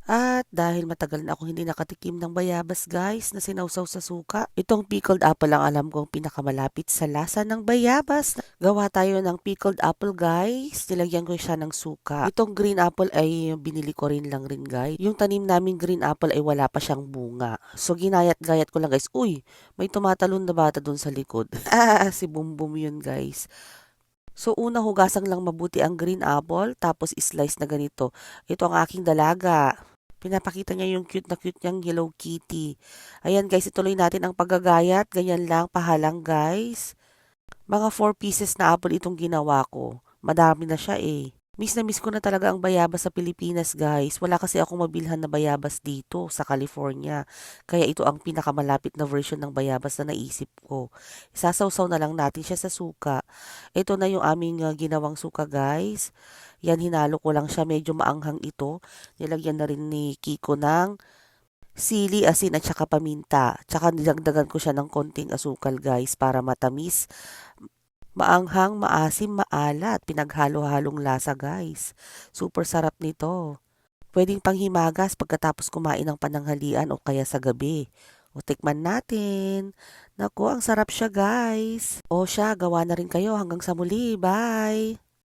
At dahil matagal na akong hindi nakatikim ng bayabas guys na sinawsaw sa suka, itong pickled apple ang alam kong pinakamalapit sa lasa ng bayabas. Gawa tayo ng pickled apple guys, nilagyan ko siya ng suka. Itong green apple ay binili ko rin lang rin guys. Yung tanim namin green apple ay wala pa siyang bunga. So ginayat-gayat ko lang guys, uy, may tumatalon na bata dun sa likod. Si Bumbum yun guys. So, una hugasan lang mabuti ang green apple, tapos slice na ganito. Ito ang aking dalaga. Pinapakita niya yung cute niyang Hello Kitty. Ayan guys, ituloy natin ang paggagayat. Ganyan lang, pahalang guys. Mga 4 pieces na apple itong ginawa ko. Madami na siya eh. Miss na miss ko na talaga ang bayabas sa Pilipinas guys. Wala kasi akong mabilhan na bayabas dito sa California. Kaya ito ang pinakamalapit na version ng bayabas na naisip ko. Isasawsaw na lang natin siya sa suka. Ito na yung aming ginawang suka guys. Yan, hinalo ko lang siya. Medyo maanghang ito. Nilagyan na rin ni Kiko ng sili, asin at saka paminta. Tsaka nilagdagan ko siya ng konting asukal guys para matamis. Maanghang, maasim, maalat. Pinaghalo-halong lasa guys. Super sarap nito. Pwedeng panghimagas pagkatapos kumain ng pananghalian o kaya sa gabi. O tikman natin. Naku, ang sarap siya guys. O siya, gawa na rin kayo hanggang sa muli. Bye!